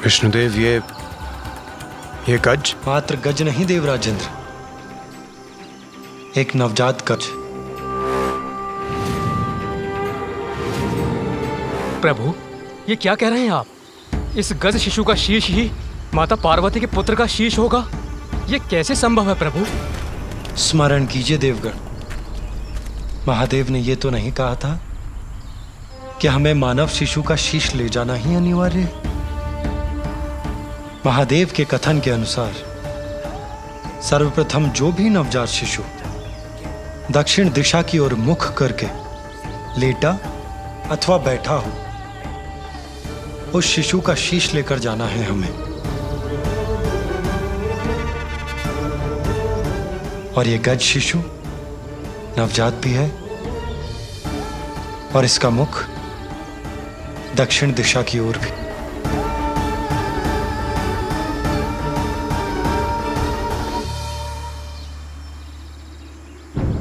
विष्णुदेव, ये गज? मात्र गज नहीं देवराजेंद्र, एक नवजात गज। प्रभु, ये क्या कह रहे हैं आप? इस गज शिशु का शीश ही माता पार्वती के पुत्र का शीश होगा? ये कैसे संभव है प्रभु? स्मरण कीजिए देवगण, महादेव ने ये तो नहीं कहा था कि हमें मानव शिशु का शीश ले जाना ही अनिवार्य है। महादेव के कथन के अनुसार सर्वप्रथम जो भी नवजात शिशु दक्षिण दिशा की ओर मुख करके लेटा अथवा बैठा हो, उस शिशु का शीश लेकर जाना है हमें। और ये गज शिशु नवजात भी है और इसका मुख दक्षिण दिशा की ओर भी।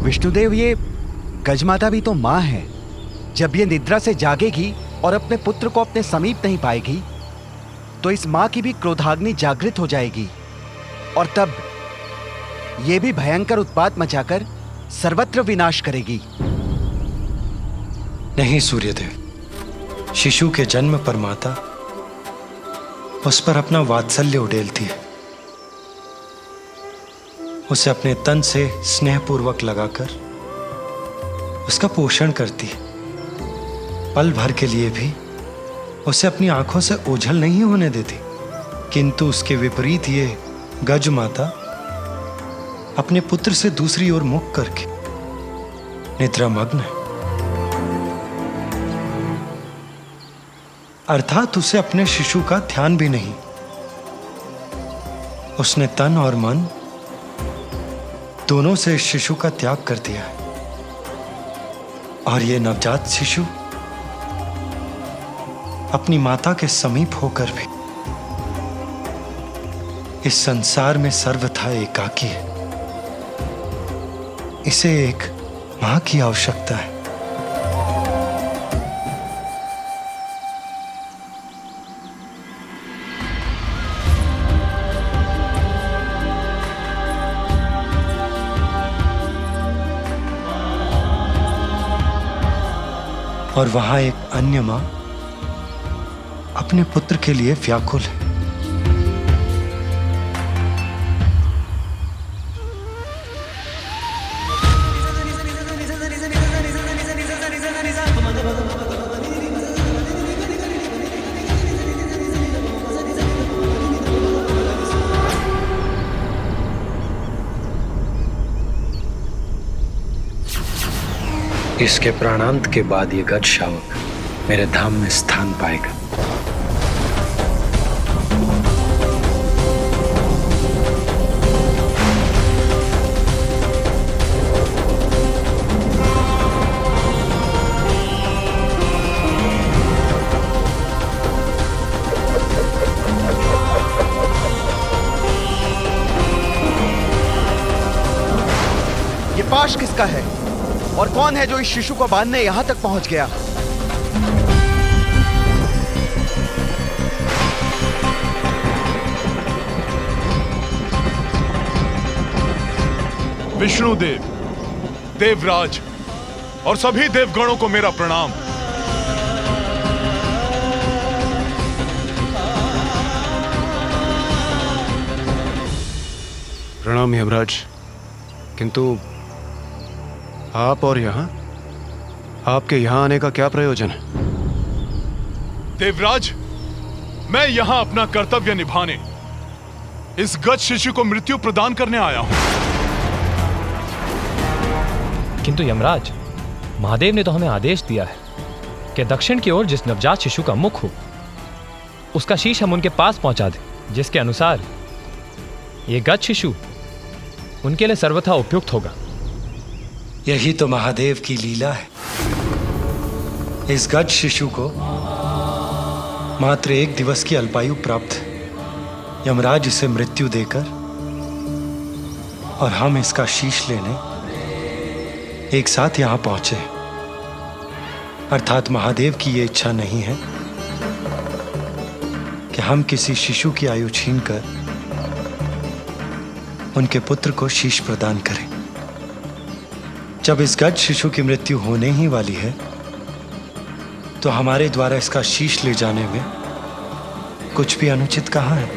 विष्णुदेव, ये गजमाता भी तो मां है। जब ये निद्रा से जागेगी और अपने पुत्र को अपने समीप नहीं पाएगी तो इस मां की भी क्रोधाग्नि जागृत हो जाएगी और तब ये भी भयंकर उत्पात मचाकर सर्वत्र विनाश करेगी। नहीं सूर्यदेव, शिशु के जन्म पर माता उस पर अपना वात्सल्य उड़ेलती है, उसे अपने तन से स्नेहपूर्वक लगाकर उसका पोषण करती है। पल भर के लिए भी उसे अपनी आंखों से ओझल नहीं होने देती। किंतु उसके विपरीत ये गज माता अपने पुत्र से दूसरी ओर मुख करके निद्रामग्न है, अर्थात उसे अपने शिशु का ध्यान भी नहीं। उसने तन और मन दोनों से शिशु का त्याग कर दिया है। और ये नवजात शिशु अपनी माता के समीप होकर भी इस संसार में सर्वथा एकाकी है। इसे एक मां की आवश्यकता है। और वहां एक अन्य मां अपने पुत्र के लिए व्याकुल है। इसके प्राणांत के बाद ये गज शावक मेरे धाम में स्थान पाएगा। ये पाश किसका है और कौन है जो इस शिशु को बांधने यहां तक पहुंच गया? विष्णुदेव, देवराज और सभी देवगणों को मेरा प्रणाम। प्रणाम यमराज, किंतु आप और यहां, आपके यहां आने का क्या प्रयोजन है? देवराज, मैं यहां अपना कर्तव्य निभाने इस गज शिशु को मृत्यु प्रदान करने आया हूं। किंतु यमराज, महादेव ने तो हमें आदेश दिया है कि दक्षिण की ओर जिस नवजात शिशु का मुख हो उसका शीश हम उनके पास पहुंचा दें, जिसके अनुसार ये गज शिशु उनके लिए सर्वथा उपयुक्त होगा। यही तो महादेव की लीला है। इस गज शिशु को मात्र 1 दिवस की अल्पायु प्राप्त है। यमराज इसे मृत्यु देकर और हम इसका शीश लेने एक साथ यहां पहुंचे। अर्थात महादेव की यह इच्छा नहीं है कि हम किसी शिशु की आयु छीनकर उनके पुत्र को शीश प्रदान करें। जब इस गज शिशु की मृत्यु होने ही वाली है, तो हमारे द्वारा इसका शीश ले जाने में कुछ भी अनुचित कहाँ है?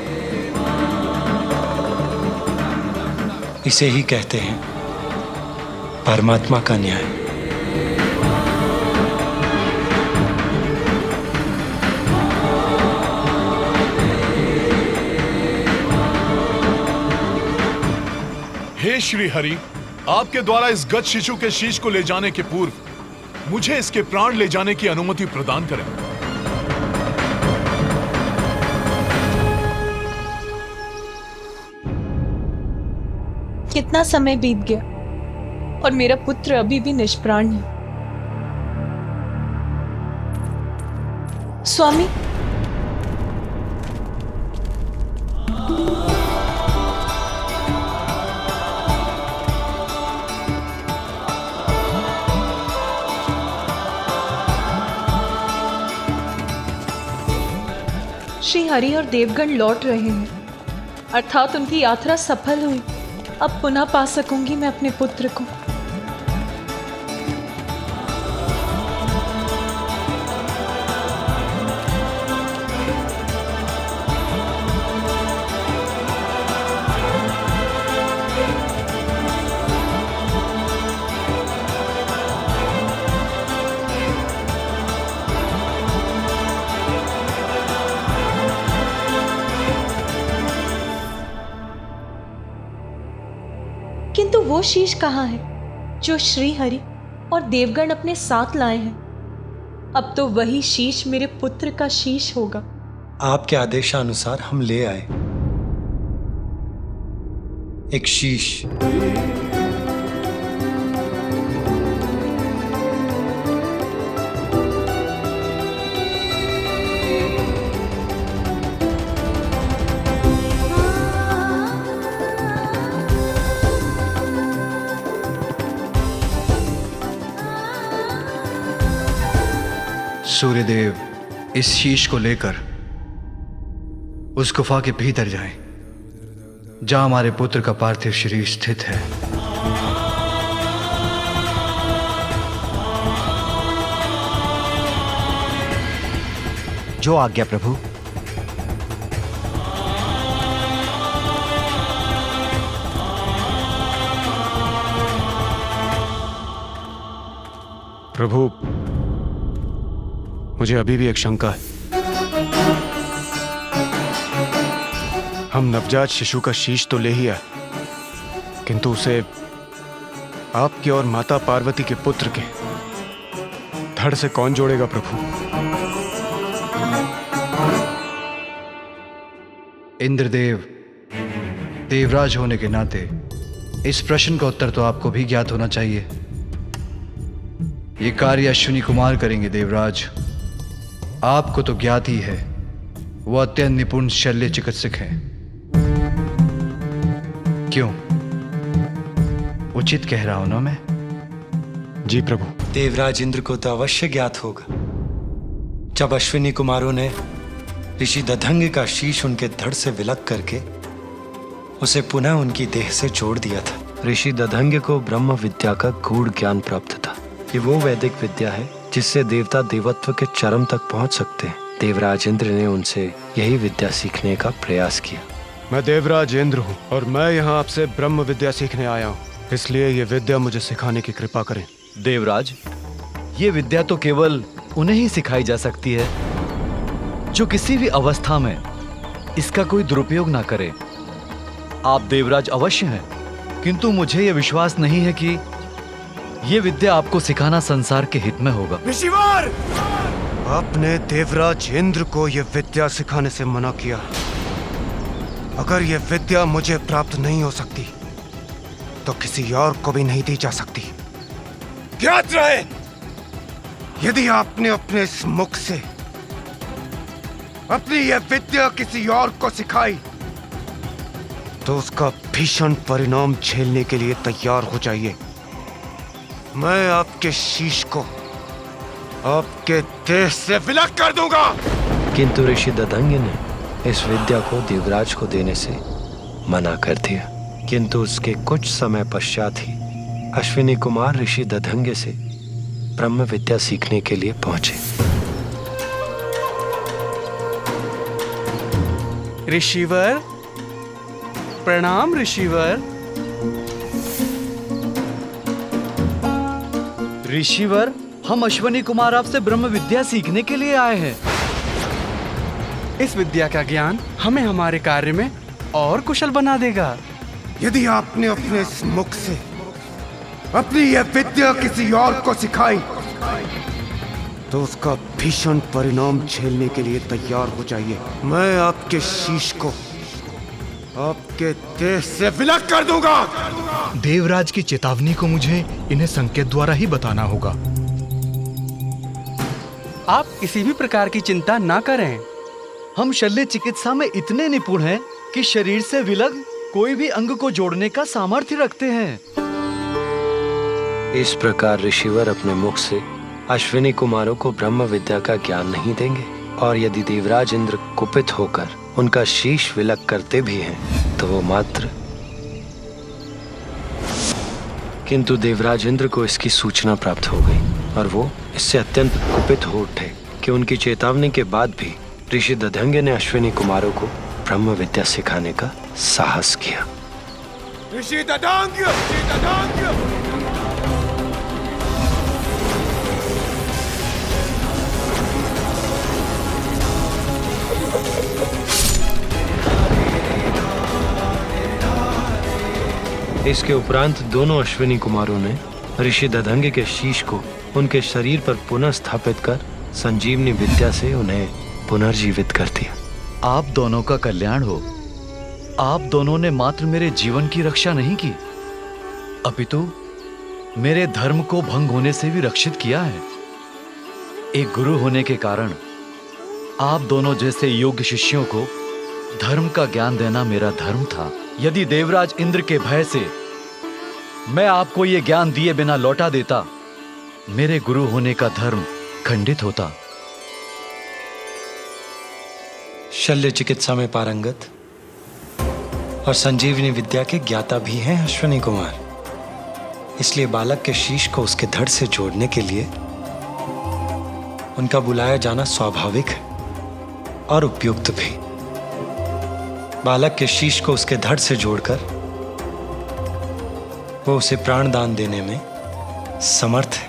इसे ही कहते हैं परमात्मा का न्याय। हे श्री हरि, आपके द्वारा इस गज शिशु के शीश को ले जाने के पूर्व मुझे इसके प्राण ले जाने की अनुमति प्रदान करें। कितना समय बीत गया और मेरा पुत्र अभी भी निष्प्राण है। स्वामी, श्री हरि और देवगण लौट रहे हैं, अर्थात उनकी यात्रा सफल हुई। अब पुनः पा सकूंगी मैं अपने पुत्र को। किंतु वो शीश कहाँ है जो श्री हरि और देवगण अपने साथ लाए हैं? अब तो वही शीश मेरे पुत्र का शीश होगा। आपके आदेशानुसार हम ले आए एक शीश। सूर्यदेव इस शीश को लेकर उस गुफा के भीतर जाएं, जहां हमारे पुत्र का पार्थिव शरीर स्थित है। जो आज्ञा प्रभु। प्रभु, मुझे अभी भी एक शंका है। हम नवजात शिशु का शीश तो ले ही आए, किंतु उसे आपके और माता पार्वती के पुत्र के धड़ से कौन जोड़ेगा प्रभु? इंद्रदेव, देवराज होने के नाते इस प्रश्न का उत्तर तो आपको भी ज्ञात होना चाहिए। ये कार्य अश्विनी कुमार करेंगे देवराज। आपको तो ज्ञात ही है, वो अत्यंत निपुण शल्य चिकित्सक हैं। क्यों, उचित कह रहा हूं ना मैं? जी प्रभु। देवराज इंद्र को तो अवश्य ज्ञात होगा, जब अश्विनी कुमारों ने ऋषि दधंग का शीश उनके धड़ से विलग करके उसे पुनः उनकी देह से जोड़ दिया था। ऋषि दधंग को ब्रह्म विद्या का गूढ़ ज्ञान प्राप्त था। ये वो वैदिक विद्या है जिससे देवता देवत्व के चरम तक पहुंच सकते हैं। देवराज इंद्र ने उनसे यही विद्या सीखने का प्रयास किया। मैं देवराज इंद्र हूं और मैं यहाँ आपसे ब्रह्म विद्या सीखने आया हूँ, इसलिए ये विद्या मुझे सिखाने की कृपा करें। देवराज, ये विद्या तो केवल उन्हें ही सिखाई जा सकती है जो किसी भी अवस्था में इसका कोई दुरुपयोग ना करे। आप देवराज अवश्य हैं, किंतु मुझे यह विश्वास नहीं है कि ये विद्या आपको सिखाना संसार के हित में होगा। ऋषिवर! आपने देवराज इंद्र को यह विद्या सिखाने से मना किया। अगर यह विद्या मुझे प्राप्त नहीं हो सकती तो किसी और को भी नहीं दी जा सकती। ज्ञात रहे, यदि आपने अपने इस मुख से अपनी यह विद्या किसी और को सिखाई तो उसका भीषण परिणाम झेलने के लिए तैयार हो जाइए। मैं आपके शीश को आपके देह से विलग कर दूंगा। किंतु ऋषि दधंग ने इस विद्या को देवराज को देने से मना कर दिया, किंतु उसके कुछ समय पश्चात ही अश्विनी कुमार ऋषि दधंगे से ब्रह्म विद्या सीखने के लिए पहुंचे। ऋषिवर, प्रणाम ऋषिवर। ऋषिवर, हम अश्विनी कुमार आपसे ब्रह्म विद्या सीखने के लिए आए हैं। इस विद्या का ज्ञान हमें हमारे कार्य में और कुशल बना देगा। यदि आपने अपने इस मुख से अपनी यह विद्या किसी और को सिखाई तो उसका भीषण परिणाम झेलने के लिए तैयार हो जाइए। मैं आपके शीश को आपके देह से विलग कर दूंगा। देवराज की चेतावनी को मुझे इन्हें संकेत द्वारा ही बताना होगा। आप किसी भी प्रकार की चिंता ना करें। हम शल्य चिकित्सा में इतने निपुण हैं कि शरीर से विलग कोई भी अंग को जोड़ने का सामर्थ्य रखते हैं। इस प्रकार ऋषिवर अपने मुख से अश्विनी कुमारों को ब्रह्म विद्या का ज्ञान नहीं देंगे, और यदि देवराज इंद्र कुपित होकर उनका शीश विलग करते भी हैं तो वो मात्र। किंतु देवराज इंद्र को इसकी सूचना प्राप्त हो गई और वो इससे अत्यंत कुपित हो उठे कि उनकी चेतावनी के बाद भी ऋषि दधंगे ने अश्विनी कुमारों को ब्रह्म विद्या सिखाने का साहस किया। ऋषि दधंग! ऋषि दधंग! इसके उपरांत दोनों अश्विनी कुमारों ने ऋषि दधंगे के शीश को उनके शरीर पर पुनः स्थापित कर संजीवनी विद्या से उन्हें पुनर्जीवित कर दिया। आप दोनों का कल्याण हो। आप दोनों ने मात्र मेरे जीवन की रक्षा नहीं की, अपितु मेरे धर्म को भंग होने से भी रक्षित किया है। एक गुरु होने के कारण आप दोनों जैसे योग्य शिष्यों को धर्म का ज्ञान देना मेरा धर्म था। यदि देवराज इंद्र के भय से मैं आपको ये ज्ञान दिए बिना लौटा देता, मेरे गुरु होने का धर्म खंडित होता। शल्य चिकित्सा में पारंगत और संजीवनी विद्या के ज्ञाता भी हैं अश्विनी कुमार, इसलिए बालक के शीश को उसके धड़ से जोड़ने के लिए उनका बुलाया जाना स्वाभाविक है और उपयुक्त भी। बालक के शीश को उसके धड़ से जोड़कर वो उसे प्राण दान देने में समर्थ है।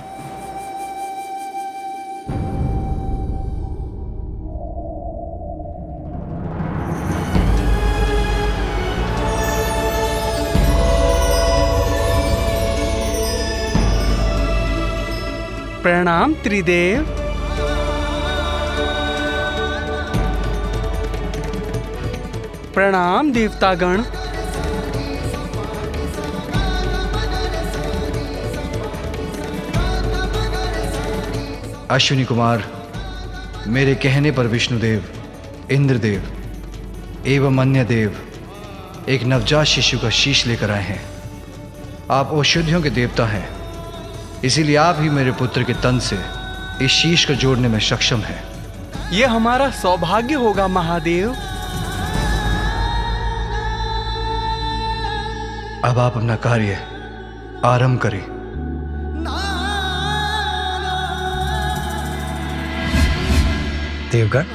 प्रणाम त्रिदेव। प्रणाम देवतागण। अश्विनी कुमार, मेरे कहने पर विष्णुदेव, इंद्रदेव एवं अन्य देव एक नवजात शिशु का शीश लेकर आए हैं। आप औषधियों के देवता हैं, इसीलिए आप ही मेरे पुत्र के तन से इस शीश को जोड़ने में सक्षम हैं। यह हमारा सौभाग्य होगा महादेव। अब आप अपना कार्य आरंभ करें। देवगण,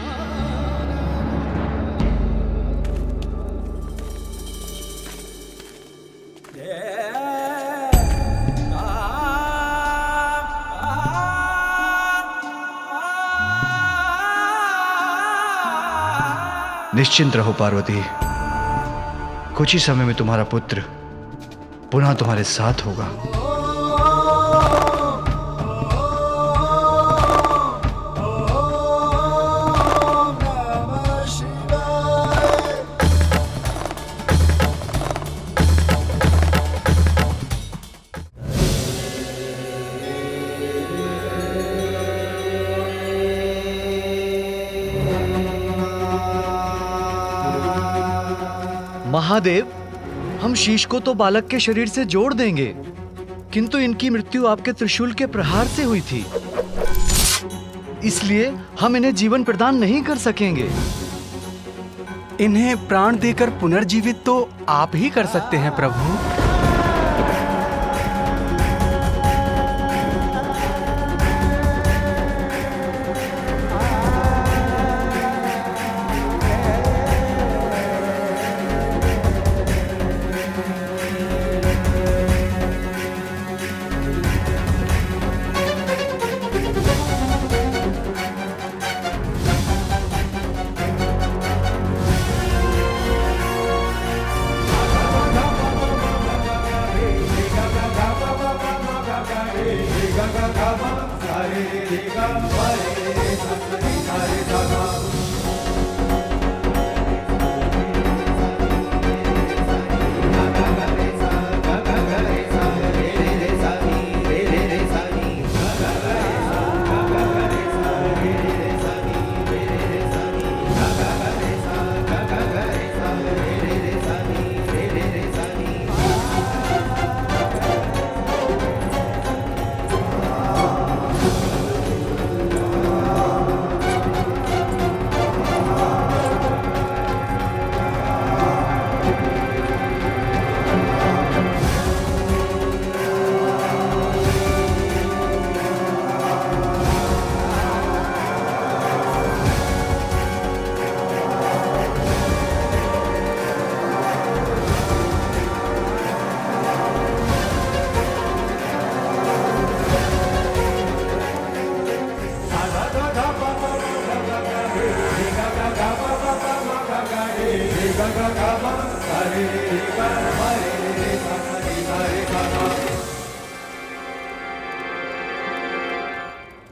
निश्चिंत रहो पार्वती, कुछ ही समय में तुम्हारा पुत्र पुनः तुम्हारे साथ होगा। महादेव, हम शीश को तो बालक के शरीर से जोड़ देंगे, किंतु इनकी मृत्यु आपके त्रिशूल के प्रहार से हुई थी, इसलिए हम इन्हें जीवन प्रदान नहीं कर सकेंगे। इन्हें प्राण देकर पुनर्जीवित तो आप ही कर सकते हैं प्रभु।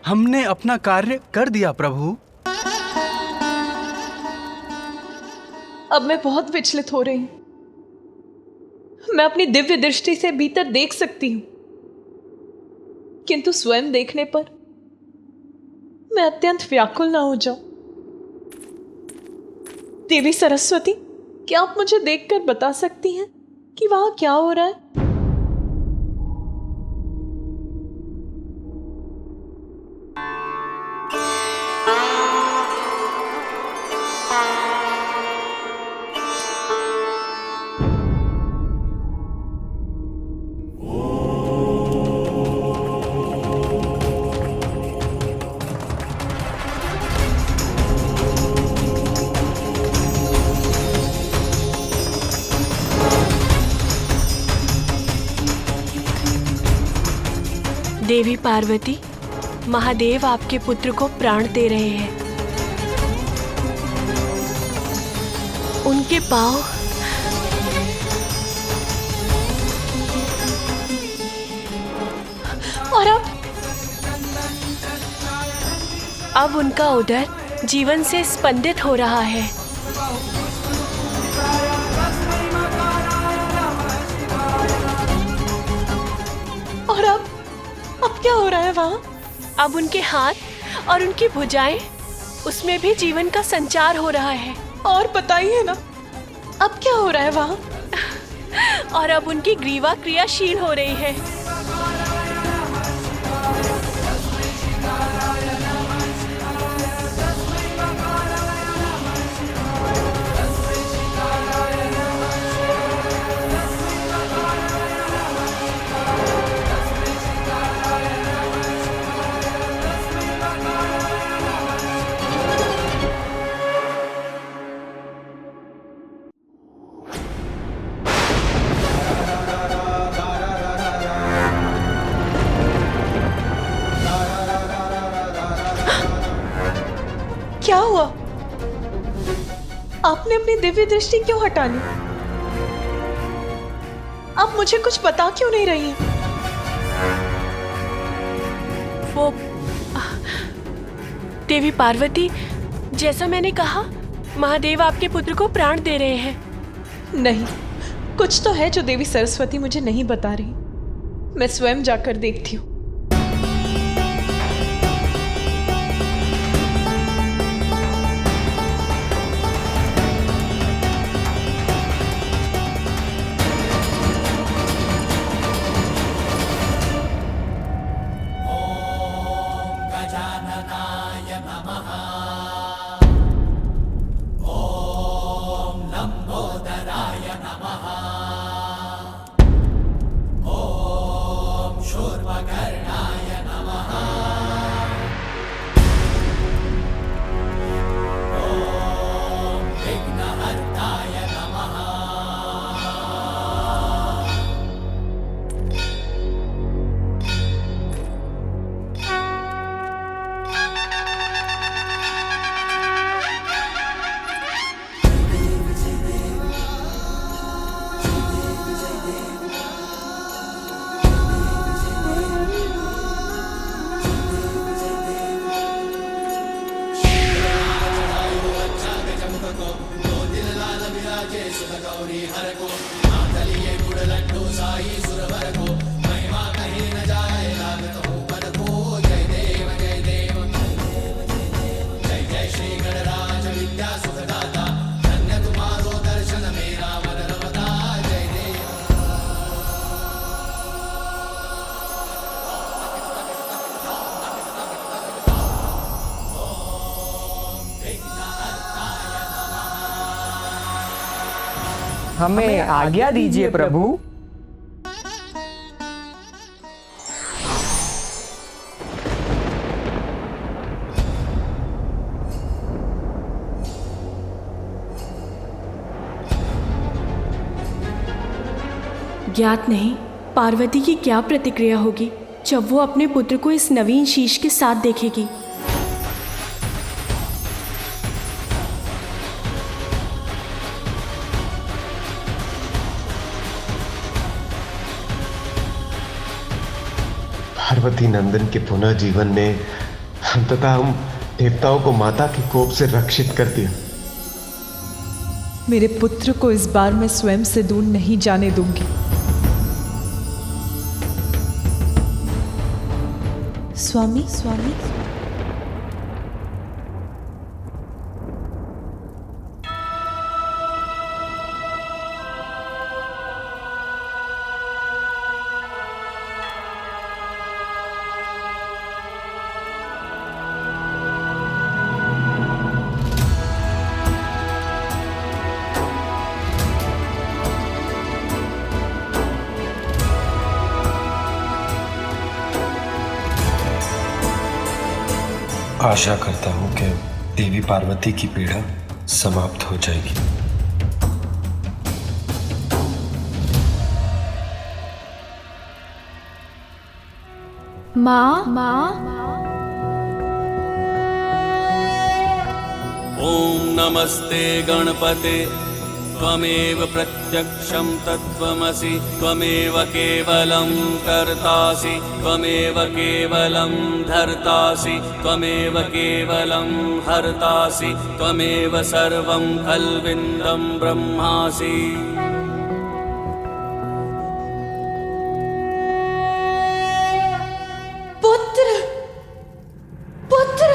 हमने अपना कार्य कर दिया प्रभु। अब मैं बहुत विचलित हो रही हूं। मैं अपनी दिव्य दृष्टि से भीतर देख सकती हूं, किंतु स्वयं देखने पर मैं अत्यंत व्याकुल ना हो जाऊं। देवी सरस्वती, क्या आप मुझे देखकर बता सकती हैं कि वहां क्या हो रहा है? देवी पार्वती, महादेव आपके पुत्र को प्राण दे रहे हैं। उनके पांव और अब उनका उदर जीवन से स्पंदित हो रहा है। और अब क्या हो रहा है वहां? अब उनके हाथ और उनकी भुजाएं, उसमें भी जीवन का संचार हो रहा है। और बताइए ना, अब क्या हो रहा है वहां? और अब उनकी ग्रीवा क्रियाशील हो रही है। क्या हुआ? आपने अपनी दिव्य दृष्टि क्यों हटा ली? आप मुझे कुछ बता क्यों नहीं रही हैं? वो देवी पार्वती, जैसा मैंने कहा, महादेव आपके पुत्र को प्राण दे रहे हैं। नहीं, कुछ तो है जो देवी सरस्वती मुझे नहीं बता रही। मैं स्वयं जाकर देखती हूँ। हमें आज्ञा दीजिए प्रभु। ज्ञात नहीं पार्वती की क्या प्रतिक्रिया होगी जब वो अपने पुत्र को इस नवीन शीश के साथ देखेगी। पार्वती नंदन के पुनः जीवन ने अंततः हम देवताओं को माता के कोप से रक्षित कर दिया। मेरे पुत्र को इस बार मैं स्वयं से दूर नहीं जाने दूंगी। स्वामी स्वामी आशा करता हूँ कि देवी पार्वती की पीड़ा समाप्त हो जाएगी। माँ ओम नमस्ते गणपते त्वमेव प्रत्यक्षं तत्त्वमसि त्वमेव केवलं कर्तासि त्वमेव केवलं धर्तासि त्वमेव केवलं हर्तासि त्वमेव सर्वं खल्विन्दं ब्रह्मासि। पुत्र पुत्र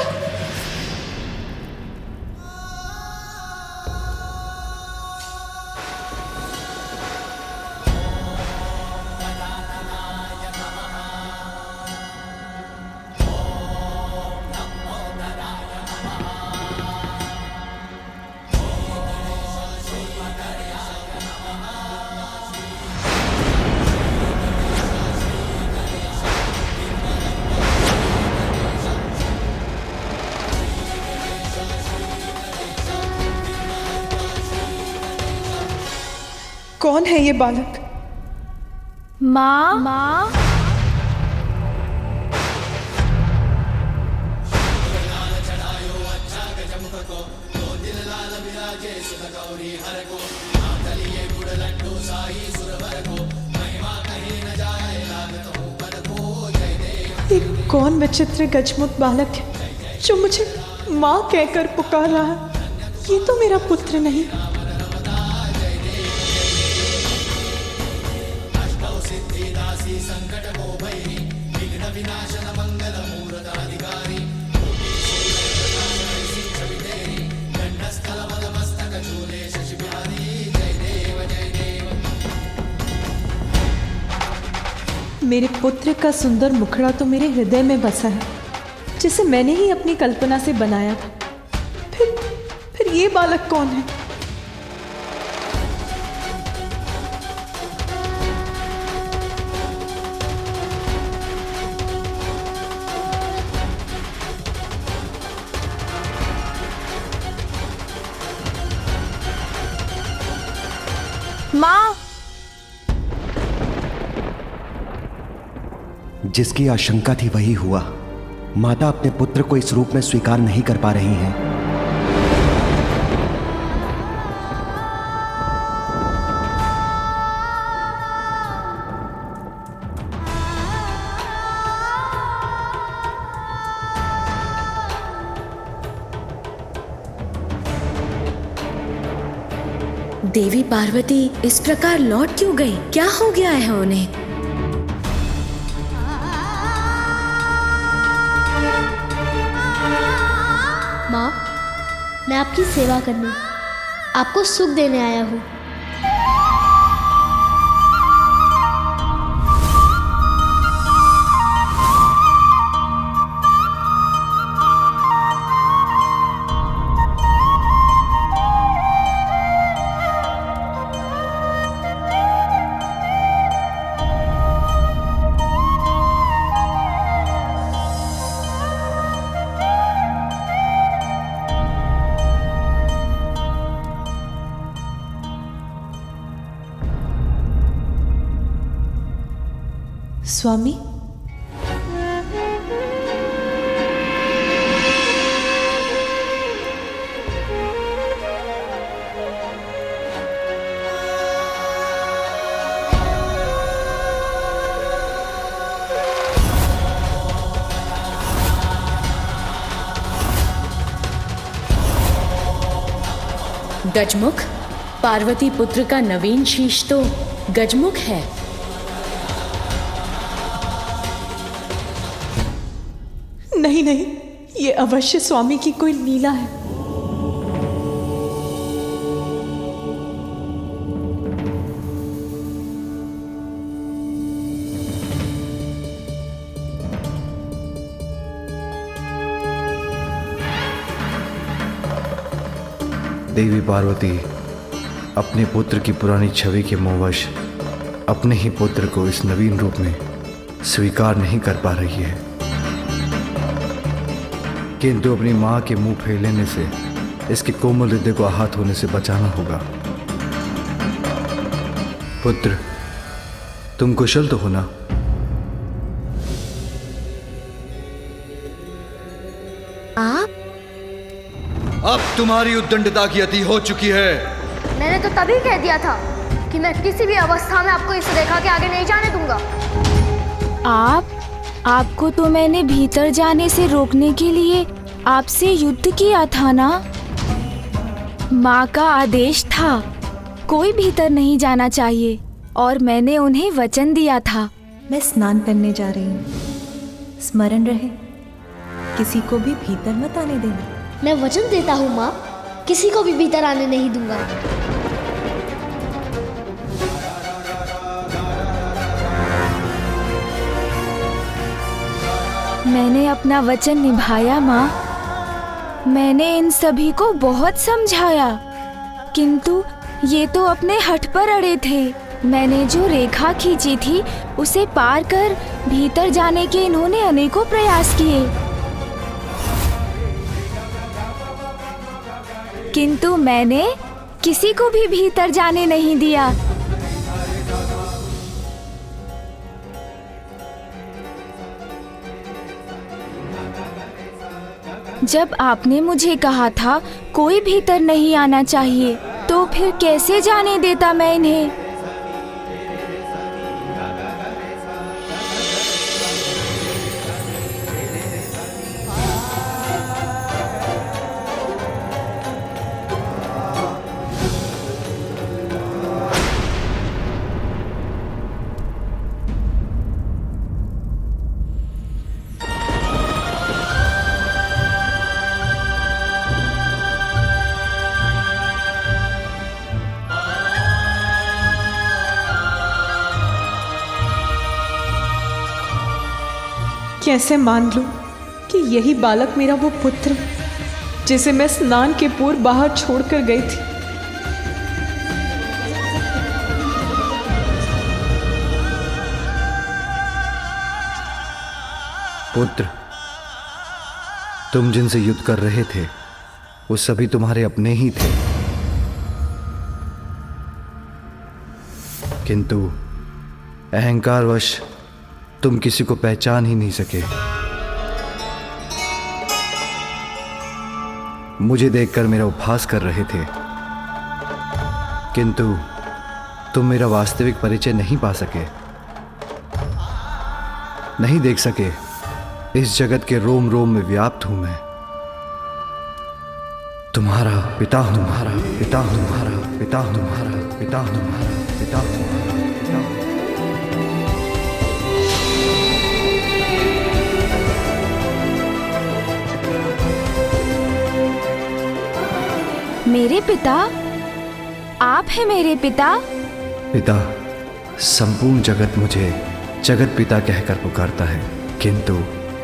कौन है ये बालक? माँ ये कौन विचित्र गजमुख बालक है जो मुझे माँ कहकर पुकार रहा है? ये तो मेरा पुत्र नहीं। मेरे पुत्र का सुंदर मुखड़ा तो मेरे हृदय में बसा है, जिसे मैंने ही अपनी कल्पना से बनाया था। फिर ये बालक कौन है? माँ जिसकी आशंका थी वही हुआ। माता अपने पुत्र को इस रूप में स्वीकार नहीं कर पा रही हैं। देवी पार्वती इस प्रकार लौट क्यों गई? क्या हो गया है उन्हें? माँ, मैं आपकी सेवा करने, आपको सुख देने आया हूँ। स्वामी, गजमुख, पार्वती पुत्र का नवीन शीश तो गजमुख है। नहीं नहीं, ये अवश्य स्वामी की कोई लीला है। देवी पार्वती अपने पुत्र की पुरानी छवि के मोहवश अपने ही पुत्र को इस नवीन रूप में स्वीकार नहीं कर पा रही है, किंतु अपनी मां के मुंह फेर लेने से इसके कोमल हृदय को आहत होने से बचाना होगा। पुत्र, तुम कुशल तो हो ना? आप? अब तुम्हारी उद्दंडता की अति हो चुकी है। मैंने तो तभी कह दिया था कि मैं किसी भी अवस्था में आपको इस रेखा के आगे नहीं जाने दूंगा। आपको तो मैंने भीतर जाने से रोकने के लिए आपसे युद्ध किया था ना? माँ का आदेश था कोई भीतर नहीं जाना चाहिए और मैंने उन्हें वचन दिया था। मैं स्नान करने जा रही हूँ, स्मरण रहे किसी को भी भीतर मत आने देना। मैं वचन देता हूँ माँ, किसी को भी भीतर आने नहीं दूंगा। मैंने अपना वचन निभाया माँ। मैंने इन सभी को बहुत समझाया, किंतु ये तो अपने हठ पर अड़े थे। मैंने जो रेखा खींची थी उसे पार कर भीतर जाने के इन्होंने अनेकों प्रयास किए, किंतु मैंने किसी को भी भीतर जाने नहीं दिया। जब आपने मुझे कहा था कोई भीतर नहीं आना चाहिए, तो फिर कैसे जाने देता मैं इन्हें? कैसे मान लूं कि यही बालक मेरा वो पुत्र जिसे मैं स्नान के पूर्व बाहर छोड़कर गई थी। पुत्र, तुम जिनसे युद्ध कर रहे थे वो सभी तुम्हारे अपने ही थे, किंतु अहंकारवश तुम किसी को पहचान ही नहीं सके। मुझे देखकर मेरा उपहास कर रहे थे, किंतु तुम मेरा वास्तविक परिचय नहीं पा सके, नहीं देख सके इस जगत के रोम रोम में व्याप्त हूं मैं। तुम्हारा पिता हूँ, तुम्हारा पिता हूँ, तुम्हारा पिता हूँ, तुम्हारा पिता हूँ, तुम्हारा पिता हूँ, तुम्हारा पिता हूँ। मेरे पिता? आप हैं मेरे पिता? पिता, संपूर्ण जगत मुझे जगत पिता कहकर पुकारता है, किंतु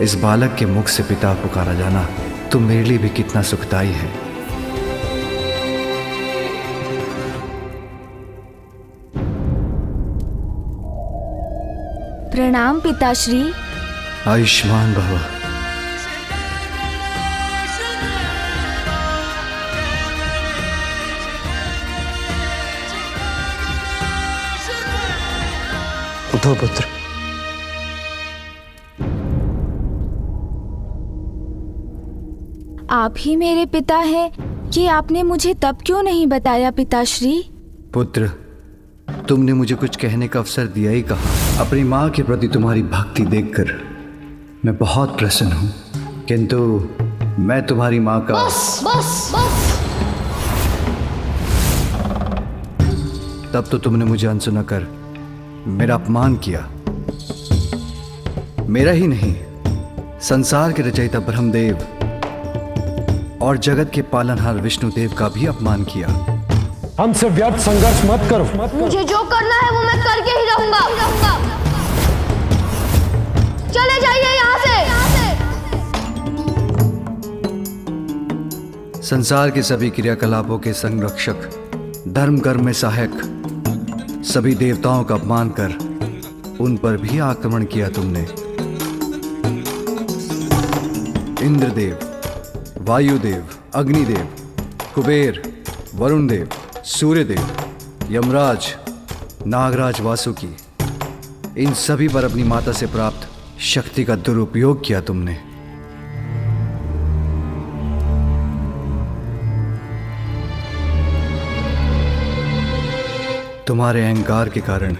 इस बालक के मुख से पिता पुकारा जाना तो मेरे लिए भी कितना सुखदायी है। प्रणाम पिताश्री। आयुष्मान भव। उठो पुत्र। आप ही मेरे पिता हैं, ये आपने मुझे तब क्यों नहीं बताया पिताश्री? पुत्र, तुमने मुझे कुछ कहने का अवसर दिया ही कहा। अपनी माँ के प्रति तुम्हारी भक्ति देखकर मैं बहुत प्रसन्न हूँ, किंतु मैं तुम्हारी माँ का बस बस बस। तब तो तुमने मुझे अनसुना कर मेरा अपमान किया। मेरा ही नहीं, संसार के रचयिता ब्रह्मदेव और जगत के पालनहार विष्णुदेव का भी अपमान किया। हमसे व्यर्थ संघर्ष मत करो। मुझे जो करना है वो मैं करके ही रहूंगा। चले जाइए यहाँ से। संसार के सभी क्रियाकलापों के संरक्षक, धर्म कर्म में सहायक सभी देवताओं का अपमान कर उन पर भी आक्रमण किया तुमने। इंद्रदेव, वायुदेव, अग्निदेव, कुबेर, वरुण देव, सूर्यदेव, यमराज, नागराज, वासुकी, इन सभी पर अपनी माता से प्राप्त शक्ति का दुरुपयोग किया तुमने। तुम्हारे अहंकार के कारण,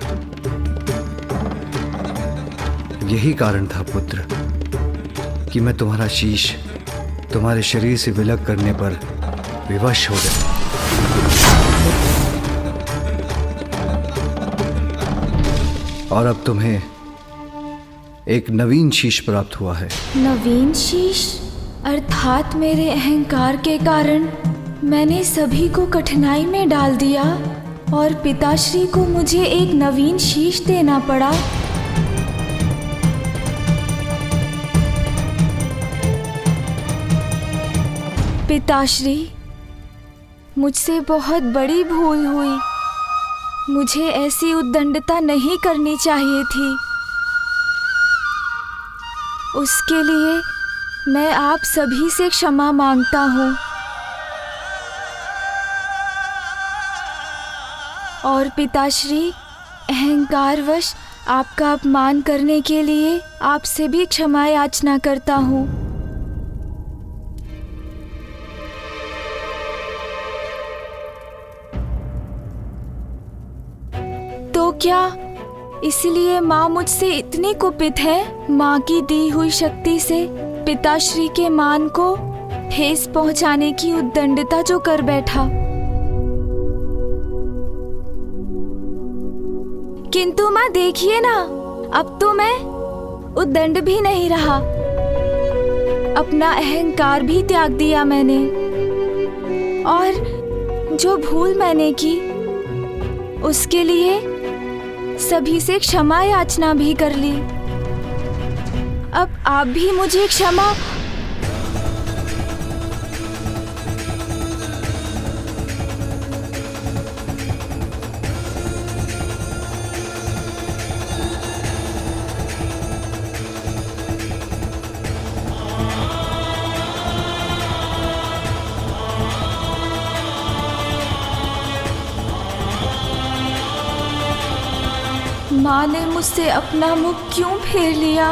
यही कारण था पुत्र कि मैं तुम्हारा शीश तुम्हारे शरीर से विलग करने पर विवश हो गया। और अब तुम्हें एक नवीन शीश प्राप्त हुआ है। नवीन शीश? अर्थात मेरे अहंकार के कारण मैंने सभी को कठिनाई में डाल दिया और पिताश्री को मुझे एक नवीन शीश देना पड़ा। पिताश्री, मुझसे बहुत बड़ी भूल हुई। मुझे ऐसी उद्दंडता नहीं करनी चाहिए थी। उसके लिए मैं आप सभी से क्षमा मांगता हूँ। और पिताश्री, अहंकारवश आपका अपमान करने के लिए आपसे भी क्षमा याचना करता हूँ। तो क्या इसलिए माँ मुझसे इतनी कुपित है? माँ की दी हुई शक्ति से पिताश्री के मान को ठेस पहुंचाने की उद्दंडता जो कर बैठा। किंतु माँ देखिए ना, अब तो मैं उद्दंड भी नहीं रहा। अपना अहंकार भी त्याग दिया मैंने और जो भूल मैंने की उसके लिए सभी से क्षमा याचना भी कर ली। अब आप भी मुझे क्षमा। माँ ने मुझसे अपना मुख क्यों फेर लिया?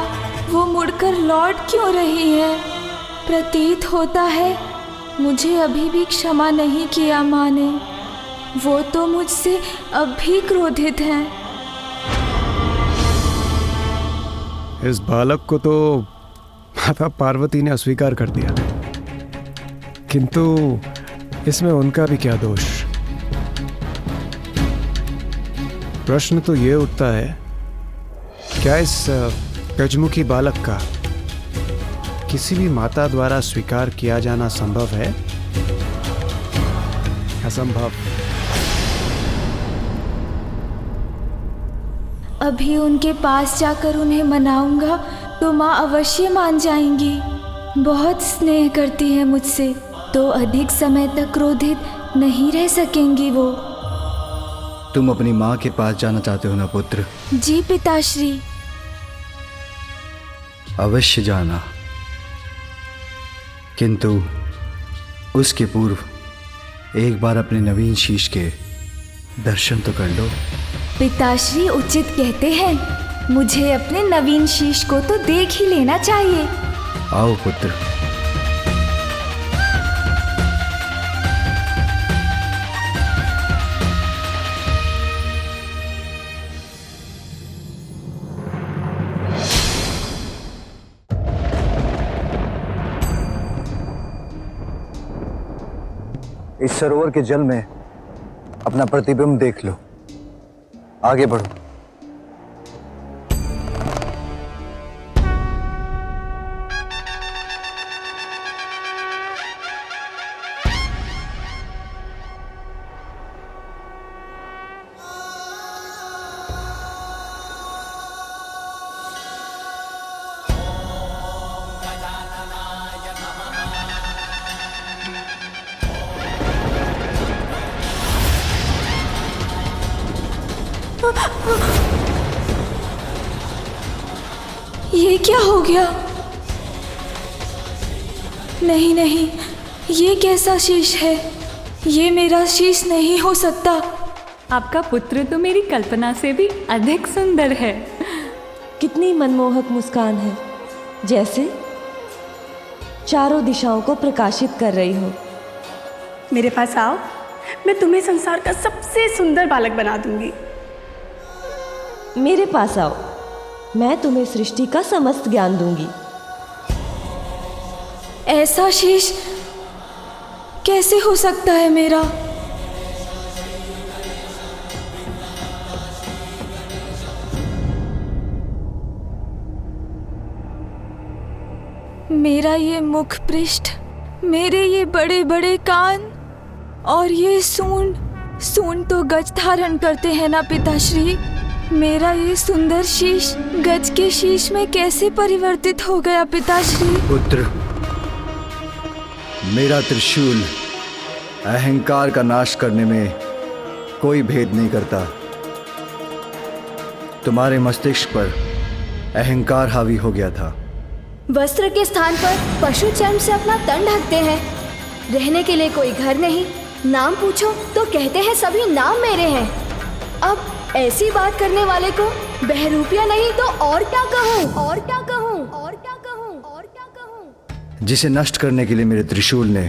वो मुड़कर लौट क्यों रही है? प्रतीत होता है मुझे अभी भी क्षमा नहीं किया माँ ने। वो तो मुझसे अब भी क्रोधित हैं। इस बालक को तो माता पार्वती ने अस्वीकार कर दिया, किंतु इसमें उनका भी क्या दोष? प्रश्न तो ये उठता है, क्या इस गजमुखी बालक का किसी भी माता द्वारा स्वीकार किया जाना संभव है? असंभव। अभी उनके पास जाकर उन्हें मनाऊंगा तो माँ अवश्य मान जाएंगी। बहुत स्नेह करती है मुझसे, तो अधिक समय तक क्रोधित नहीं रह सकेंगी वो। तुम अपनी माँ के पास जाना चाहते हो ना पुत्र? जी पिताश्री। अवश्य जाना, किंतु उसके पूर्व एक बार अपने नवीन शीश के दर्शन तो कर लो। पिताश्री उचित कहते हैं, मुझे अपने नवीन शीश को तो देख ही लेना चाहिए। आओ पुत्र। इस सरोवर के जल में अपना प्रतिबिंब देख लो। आगे बढ़ो। ये क्या हो गया? नहीं नहीं, ये कैसा शीश है? ये मेरा शीश नहीं हो सकता। आपका पुत्र तो मेरी कल्पना से भी अधिक सुंदर है। कितनी मनमोहक मुस्कान है, जैसे चारों दिशाओं को प्रकाशित कर रही हो। मेरे पास आओ, मैं तुम्हें संसार का सबसे सुंदर बालक बना दूंगी। मेरे पास आओ, मैं तुम्हें सृष्टि का समस्त ज्ञान दूंगी। ऐसा शीश कैसे हो सकता है मेरा? मेरा ये मुख पृष्ठ, मेरे ये बड़े बड़े कान और ये सूंड तो गज धारण करते हैं ना पिताश्री। मेरा ये सुंदर शीश गज के शीश में कैसे परिवर्तित हो गया पिताश्री? पुत्र, मेरा त्रिशूल अहंकार का नाश करने में कोई भेद नहीं करता। तुम्हारे मस्तिष्क पर अहंकार हावी हो गया था। वस्त्र के स्थान पर पशु चर्म से अपना तन ढकते हैं। रहने के लिए कोई घर नहीं, नाम पूछो तो कहते हैं सभी नाम मेरे हैं। अब ऐसी बात करने वाले को बहरूपिया नहीं तो और क्या कहूँ, और क्या कहूँ, और क्या कहूँ, और क्या कहूँ। जिसे नष्ट करने के लिए मेरे त्रिशूल ने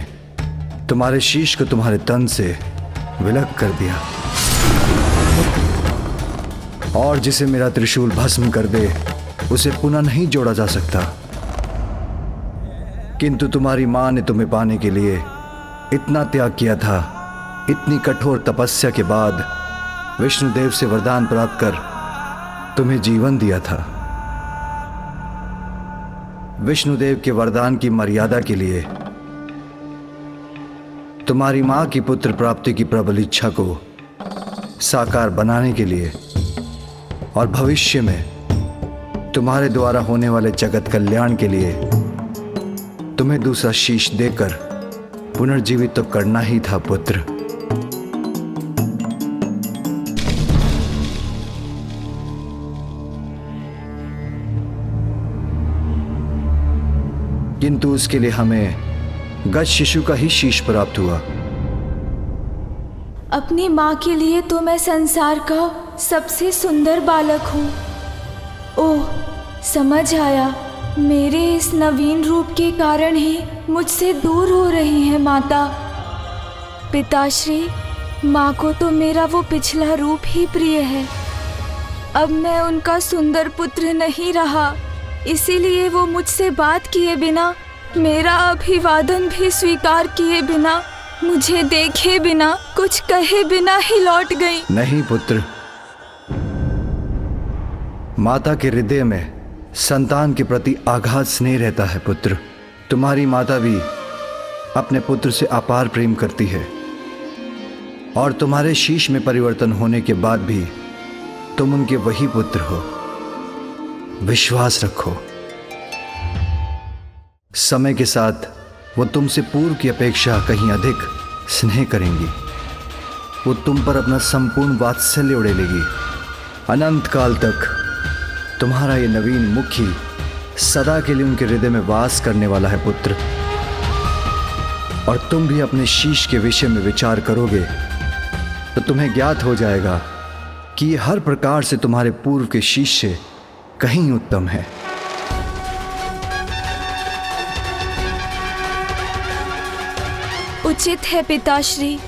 तुम्हारे शीश को तुम्हारे तन से विलग कर दिया, और जिसे मेरा त्रिशूल भस्म कर दे उसे पुनः नहीं जोड़ा जा सकता। किंतु तुम्हारी माँ ने तुम्हें पाने के लिए इतना त्याग किया था। इतनी कठोर तपस्या के बाद विष्णुदेव से वरदान प्राप्त कर तुम्हें जीवन दिया था। विष्णुदेव के वरदान की मर्यादा के लिए तुम्हारी मां की पुत्र प्राप्ति की प्रबल इच्छा को साकार बनाने के लिए और भविष्य में तुम्हारे द्वारा होने वाले जगत कल्याण के लिए तुम्हें दूसरा शीश देकर पुनर्जीवित तो करना ही था पुत्र। किंतु उसके लिए हमें गज शिशु का ही शीश प्राप्त हुआ। अपनी माँ के लिए तो मैं संसार का सबसे सुंदर बालक हूँ। ओह, समझ आया। मेरे इस नवीन रूप के कारण ही मुझसे दूर हो रही है माता। पिताश्री, माँ को तो मेरा वो पिछला रूप ही प्रिय है। अब मैं उनका सुंदर पुत्र नहीं रहा, इसीलिए वो मुझसे बात किए बिना, मेरा अभिवादन भी स्वीकार किए बिना मुझे देखे बिना, कुछ कहे बिना ही लौट गई। नहीं पुत्र, माता के हृदय में संतान के प्रति आगाध स्नेह रहता है पुत्र। तुम्हारी माता भी अपने पुत्र से अपार प्रेम करती है और तुम्हारे शीश में परिवर्तन होने के बाद भी तुम उनके वही पुत्र हो। विश्वास रखो, समय के साथ वो तुमसे पूर्व की अपेक्षा कहीं अधिक स्नेह करेंगी। वो तुम पर अपना संपूर्ण वात्सल्य उड़ेलेगी। अनंत काल तक तुम्हारा ये नवीन मुखी सदा के लिए उनके हृदय में वास करने वाला है पुत्र। और तुम भी अपने शीश के विषय में विचार करोगे तो तुम्हें ज्ञात हो जाएगा कि ये हर प्रकार से तुम्हारे पूर्व के शीश से कहीं उत्तम है। उचित है पिताश्री,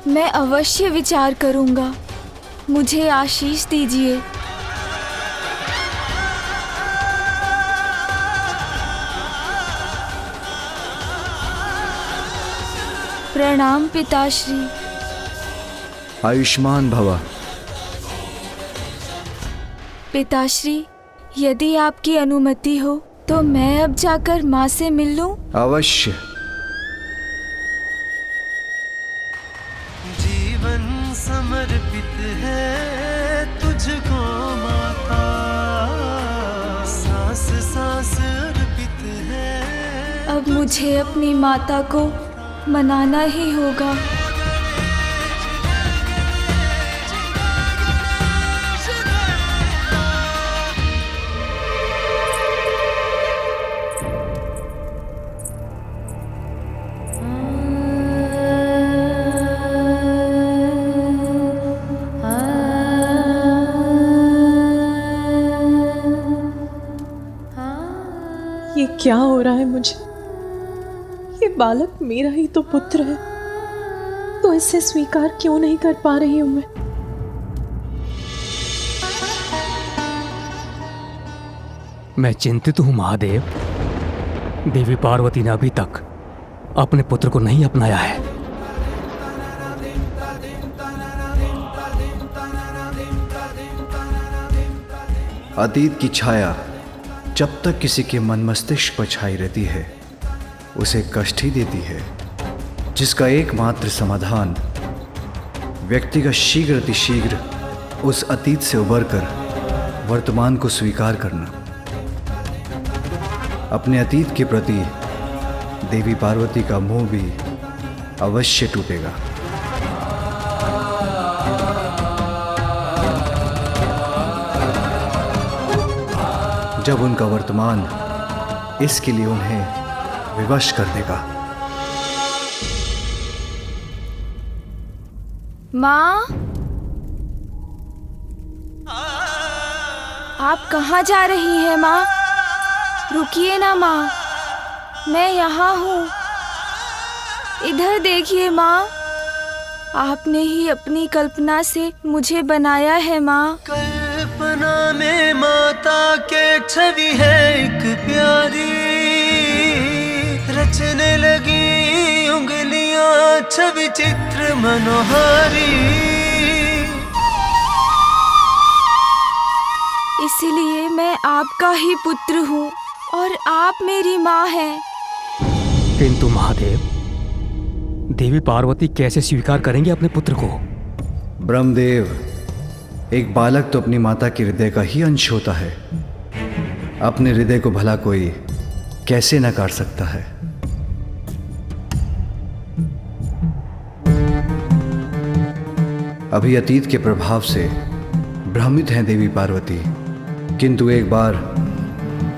मैं अवश्य विचार करूंगा। मुझे आशीष दीजिए। प्रणाम पिताश्री। आयुष्मान भव। पिताश्री, यदि आपकी अनुमति हो तो मैं अब जाकर माँ से मिल लूं? अवश्य। जीवन समर्पित है तुझको माता, सांस सांस अर्पित है। अब मुझे अपनी माता को मनाना ही होगा। ये क्या हो रहा है मुझे? ये बालक मेरा ही तो पुत्र है, तो इसे स्वीकार क्यों नहीं कर पा रही हूं मैं? मैं चिंतित हूं महादेव। देवी पार्वती ने अभी तक अपने पुत्र को नहीं अपनाया है। अतीत की छाया जब तक किसी के मन मस्तिष्क पर छाई रहती है उसे कष्ट ही देती है, जिसका एकमात्र समाधान व्यक्ति का शीघ्र अतिशीघ्र उस अतीत से उबरकर वर्तमान को स्वीकार करना। अपने अतीत के प्रति देवी पार्वती का मोह भी अवश्य टूटेगा। जब उनका वर्तमान इसके लिए उन्हें विवश कर देगा। माँ, आप कहाँ जा रही हैं माँ? रुकिए ना माँ, मैं यहाँ हूँ। इधर देखिए माँ, आपने ही अपनी कल्पना से मुझे बनाया है माँ। कल्पना में माता के छवि है एक प्यारी, रचने लगी उंगलियां छवि चित्र मनोहारी। इसलिए मैं आपका ही पुत्र हूँ और आप मेरी माँ हैं। किंतु महादेव, देवी पार्वती कैसे स्वीकार करेंगे अपने पुत्र को? ब्रह्मदेव, एक बालक तो अपनी माता के हृदय का ही अंश होता है। अपने हृदय को भला कोई कैसे नकार सकता है? अभी अतीत के प्रभाव से भ्रमित हैं देवी पार्वती, किंतु एक बार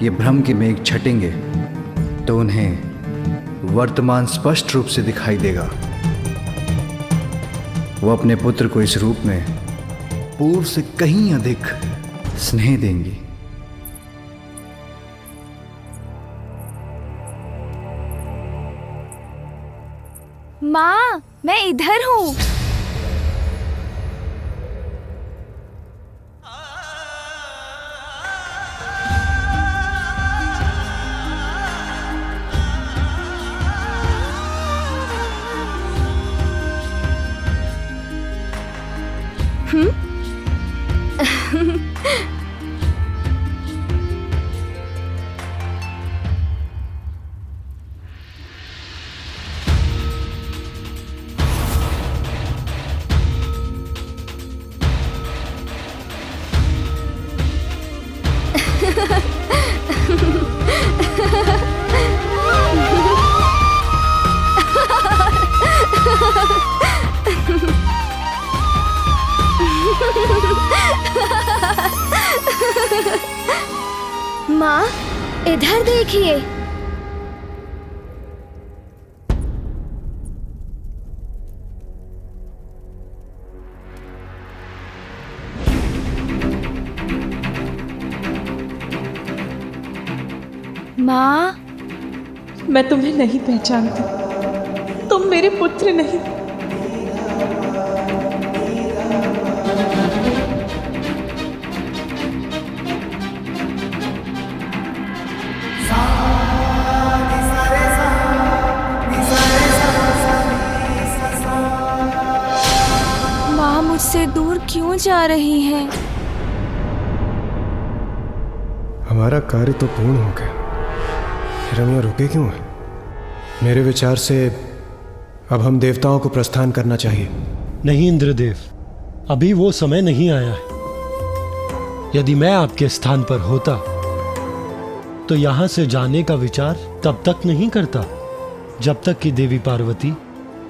ये भ्रम के मेघ छटेंगे तो उन्हें वर्तमान स्पष्ट रूप से दिखाई देगा। वो अपने पुत्र को इस रूप में पूर्व से कहीं अधिक स्नेह देंगी। माँ, मैं इधर हूँ। माँ, इधर देखिए। माँ, मैं तुम्हें नहीं पहचानती। तुम मेरे पुत्र नहीं। माँ मुझसे दूर क्यों जा रही हैं? हमारा कार्य तो पूर्ण हो गया, फिर हम यहाँ रुके क्यों हैं? मेरे विचार से अब हम देवताओं को प्रस्थान करना चाहिए। नहीं इंद्रदेव, अभी वो समय नहीं आया है। यदि मैं आपके स्थान पर होता तो यहां से जाने का विचार तब तक नहीं करता जब तक कि देवी पार्वती